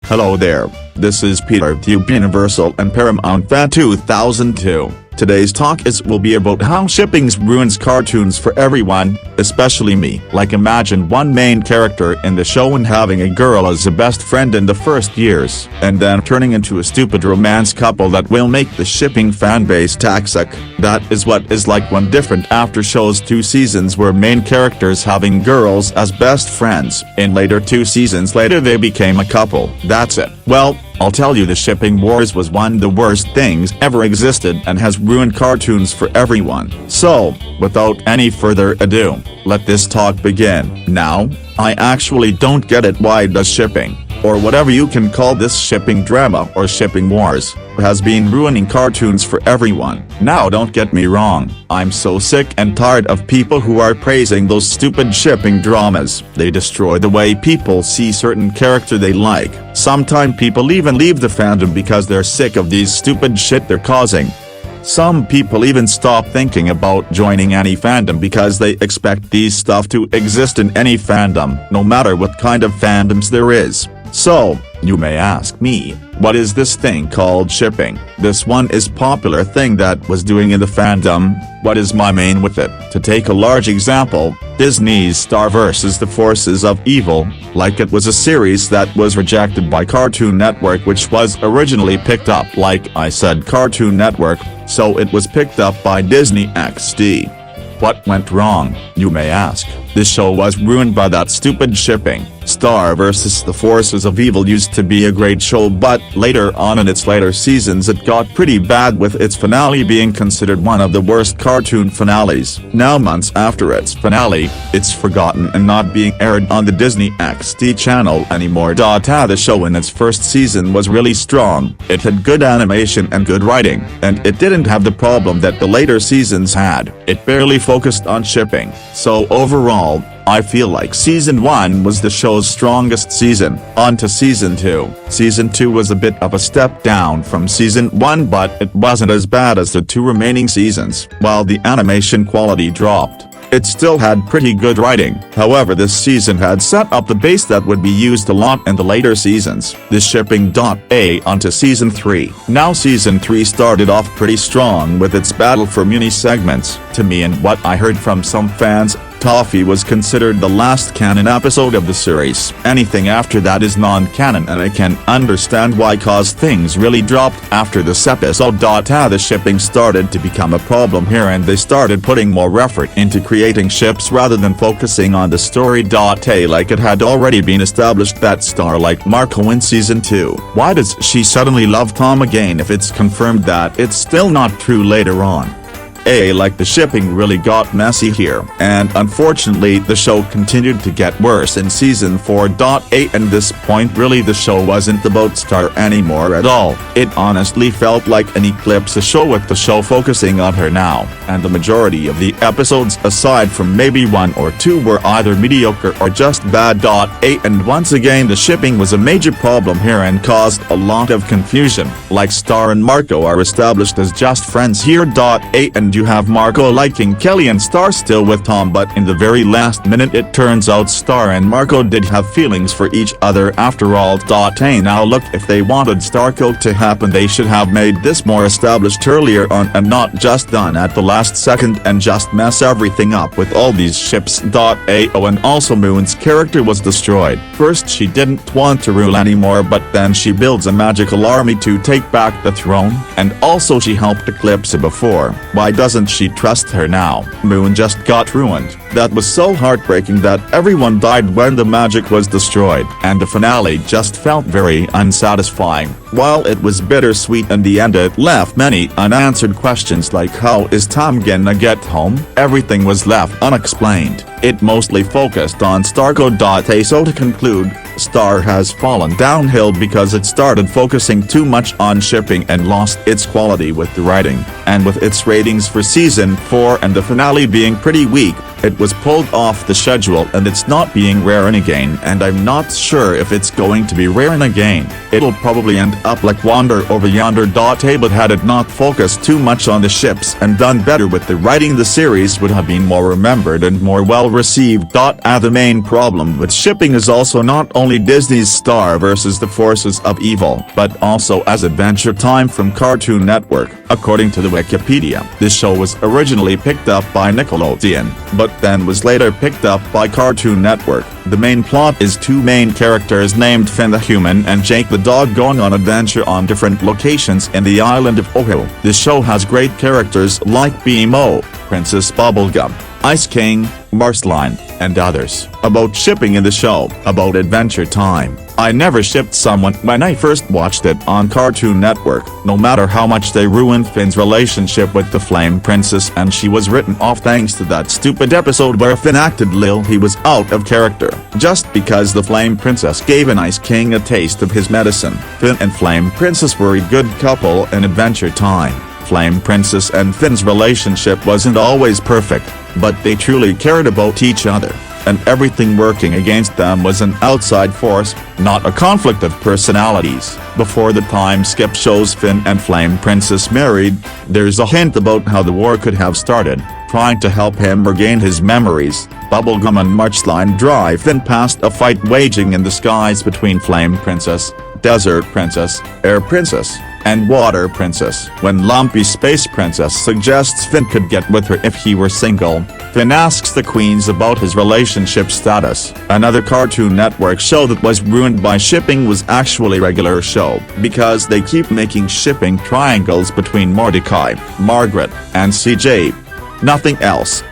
Hello there, this is Peter Tube Universal and Paramount Fan 2002. Today's talk will be about how shipping ruins cartoons for everyone, especially me. Like, imagine one main character in the show and having a girl as a best friend in the first years, and then turning into a stupid romance couple that will make the shipping fanbase toxic. That is what is like when different after shows 2 seasons were main characters having girls as best friends. In later 2 seasons later they became a couple. That's it. Well, I'll tell you, the shipping wars was one of the worst things ever existed and has ruined cartoons for everyone. So, without any further ado, let this talk begin. Now, I actually don't get it. Why does shipping, or whatever you can call this shipping drama or shipping wars, has been ruining cartoons for everyone? Now don't get me wrong, I'm so sick and tired of people who are praising those stupid shipping dramas. They destroy the way people see certain character they like. Sometimes people even leave the fandom because they're sick of these stupid shit they're causing. Some people even stop thinking about joining any fandom because they expect these stuff to exist in any fandom, no matter what kind of fandoms there is. So, you may ask me, what is this thing called shipping? This one is popular thing that was doing in the fandom. What is my main with it? To take a large example, Disney's Star vs. the Forces of Evil, like it was a series that was rejected by Cartoon Network, which was originally picked up, like I said, Cartoon Network, so it was picked up by Disney XD. What went wrong, you may ask? This show was ruined by that stupid shipping. Star vs. the Forces of Evil used to be a great show, but later on in its later seasons it got pretty bad, with its finale being considered one of the worst cartoon finales. Now, months after its finale, it's forgotten and not being aired on the Disney XD channel anymore. The show in its first season was really strong, it had good animation and good writing, and it didn't have the problem that the later seasons had. It barely focused on shipping. So overall, I feel like Season 1 was the show's strongest season. On to Season 2. Season 2 was a bit of a step down from Season 1, but it wasn't as bad as the 2 remaining seasons. While the animation quality dropped, it still had pretty good writing. However, this season had set up the base that would be used a lot in the later seasons. The shipping onto Season 3. Now Season 3 started off pretty strong with its battle for mini segments. To me, and what I heard from some fans, Toffee was considered the last canon episode of the series. Anything after that is non-canon, and I can understand why, cause things really dropped after this episode. The shipping started to become a problem here, and they started putting more effort into creating ships rather than focusing on the story. Like it had already been established that Star liked Marco in Season 2. Why does she suddenly love Tom again if it's confirmed that it's still not true later on? Like the shipping really got messy here, and unfortunately the show continued to get worse in Season 4. And this point really the show wasn't about Star anymore at all. It honestly felt like an Eclipse show, with the show focusing on her now, and the majority of the episodes aside from maybe 1 or 2 were either mediocre or just bad. And once again the shipping was a major problem here and caused a lot of confusion. Like, Star and Marco are established as just friends here. And you have Marco liking Kelly and Star still with Tom, but in the very last minute it turns out Star and Marco did have feelings for each other after all. Now look, if they wanted Starco to happen, they should have made this more established earlier on and not just done at the last second and just mess everything up with all these ships. And also Moon's character was destroyed. First she didn't want to rule anymore, but then she builds a magical army to take back the throne, and also she helped Eclipse before. Why doesn't she trust her now? Moon just got ruined. That was so heartbreaking that everyone died when the magic was destroyed, and the finale just felt very unsatisfying. While it was bittersweet in the end, it left many unanswered questions like, how is Tom gonna get home? Everything was left unexplained. It mostly focused on Starco. So to conclude, Star has fallen downhill because it started focusing too much on shipping and lost its quality with the writing, and with its ratings for Season 4 and the finale being pretty weak, it was pulled off the schedule and it's not being rare again, and I'm not sure if it's going to be rare again. It'll probably end up like Wander Over Yonder. But had it not focused too much on the ships and done better with the writing, the series would have been more remembered and more well received. The main problem with shipping is also not only Disney's Star versus the Forces of Evil, but also as Adventure Time from Cartoon Network. According to the Wikipedia, this show was originally picked up by Nickelodeon, but then was later picked up by Cartoon Network. The main plot is two main characters named Finn the human and Jake the dog going on adventure on different locations in the island of Oahu. This show has great characters like Beenox, Princess Bubblegum, Ice King, Marceline, and others. About shipping in the show. About Adventure Time. I never shipped someone when I first watched it on Cartoon Network, no matter how much they ruined Finn's relationship with the Flame Princess, and she was written off thanks to that stupid episode where Finn acted Lil he was out of character. Just because the Flame Princess gave an Ice King a taste of his medicine. Finn and Flame Princess were a good couple in Adventure Time. Flame Princess and Finn's relationship wasn't always perfect, but they truly cared about each other, and everything working against them was an outside force, not a conflict of personalities. Before the time skip shows Finn and Flame Princess married, there's a hint about how the war could have started, trying to help him regain his memories. Bubblegum and Marceline drive Finn past a fight waging in the skies between Flame Princess, Desert Princess, Air Princess, and Water Princess. When Lumpy Space Princess suggests Finn could get with her if he were single, Finn asks the queens about his relationship status. Another Cartoon Network show that was ruined by shipping was actually regular show, because they keep making shipping triangles between Mordecai, Margaret, and CJ. Nothing else.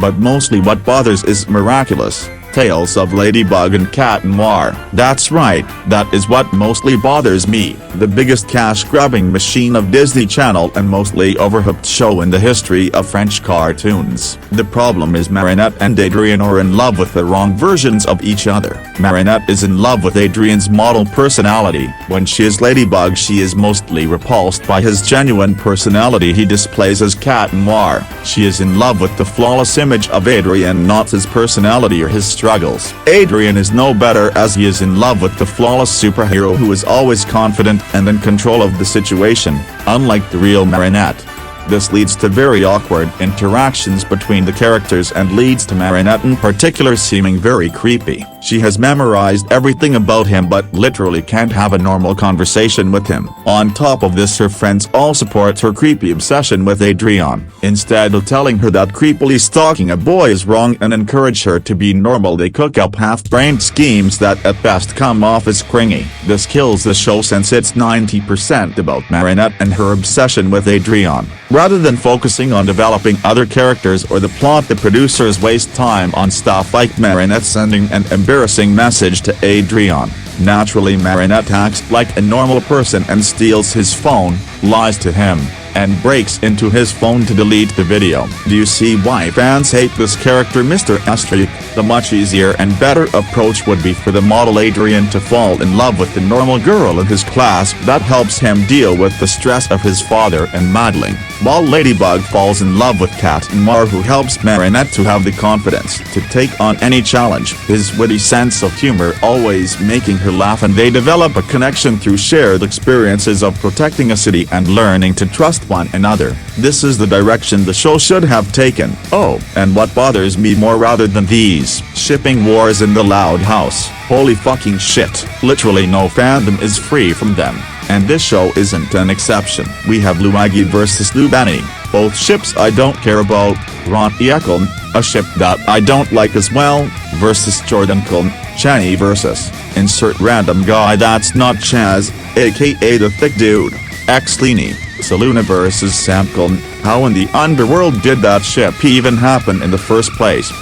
But mostly what bothers is Miraculous Tales of Ladybug and Cat Noir. That's right, that is what mostly bothers me. The biggest cash-grabbing machine of Disney Channel and mostly overhyped show in the history of French cartoons. The problem is Marinette and Adrien are in love with the wrong versions of each other. Marinette is in love with Adrien's model personality. When she is Ladybug, she is mostly repulsed by his genuine personality he displays as Cat Noir. She is in love with the flawless image of Adrien, not his personality or his struggles. Adrien is no better, as he is in love with the flawless superhero who is always confident and in control of the situation, unlike the real Marinette. This leads to very awkward interactions between the characters and leads to Marinette in particular seeming very creepy. She has memorized everything about him but literally can't have a normal conversation with him. On top of this, her friends all support her creepy obsession with Adrien. Instead of telling her that creepily stalking a boy is wrong and encourage her to be normal, they cook up half-brained schemes that at best come off as cringy. This kills the show since it's 90% about Marinette and her obsession with Adrien. Rather than focusing on developing other characters or the plot, the producers waste time on stuff like Marinette sending an embarrassing message to Adrien. Naturally, Marinette acts like a normal person and steals his phone, lies to him, and breaks into his phone to delete the video. Do you see why fans hate this character, Mr. Aspyr? The much easier and better approach would be for the model Adrien to fall in love with the normal girl in his class that helps him deal with the stress of his father and modeling, while Ladybug falls in love with Cat Noir, who helps Marinette to have the confidence to take on any challenge, his witty sense of humor always making her laugh, and they develop a connection through shared experiences of protecting a city and learning to trust one another. This is the direction the show should have taken. Oh, and what bothers me more rather than these shipping wars in the Loud House, holy fucking shit, literally no fandom is free from them. And this show isn't an exception. We have Luigi versus Albany, both ships I don't care about, Ron Eccles, a ship that I don't like as well, versus Jordan Cullen, Channy versus insert random guy that's not Chaz, aka the thick dude, X-Lini, Saluna versus Sam Cullen. How in the underworld did that ship even happen in the first place?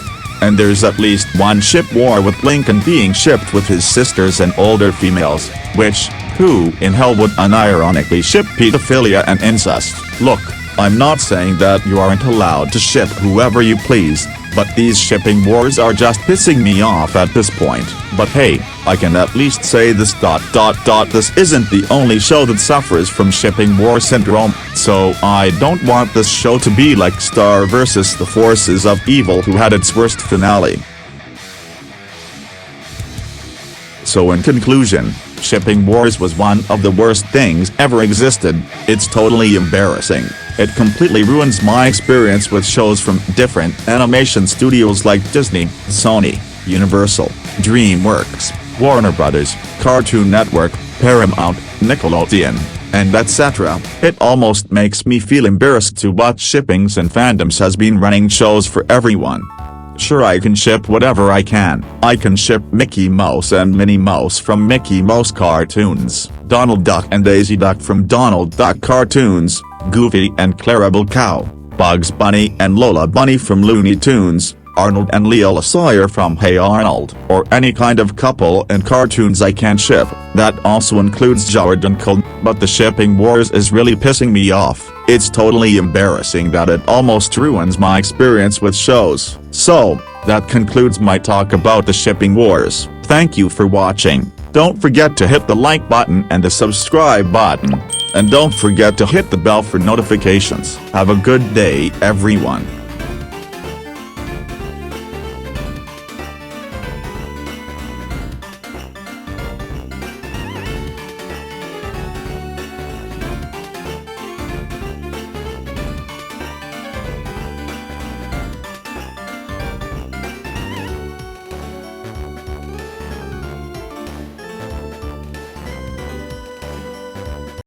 And there's at least one ship war with Lincoln being shipped with his sisters and older females, which, who in hell would unironically ship pedophilia and incest? Look, I'm not saying that you aren't allowed to ship whoever you please, but these shipping wars are just pissing me off at this point. But hey, I can at least say this ... This isn't the only show that suffers from shipping war syndrome, so I don't want this show to be like Star versus the Forces of Evil, who had its worst finale. So in conclusion, Shipping wars was one of the worst things ever existed. It's totally embarrassing. It completely ruins my experience with shows from different animation studios like Disney, Sony, Universal, DreamWorks, Warner Brothers, Cartoon Network, Paramount, Nickelodeon, and etc. It almost makes me feel embarrassed to watch shippings and fandoms has been running shows for everyone. Sure, I can ship whatever I can. I can ship Mickey Mouse and Minnie Mouse from Mickey Mouse cartoons, Donald Duck and Daisy Duck from Donald Duck cartoons, Goofy and Clarabelle Cow, Bugs Bunny and Lola Bunny from Looney Tunes, Arnold and Leela Sawyer from Hey Arnold, or any kind of couple and cartoons I can ship. That also includes Jordan Cole, but the shipping wars is really pissing me off. It's totally embarrassing that it almost ruins my experience with shows. So, that concludes my talk about the shipping wars. Thank you for watching. Don't forget to hit the like button and the subscribe button. And don't forget to hit the bell for notifications. Have a good day, everyone.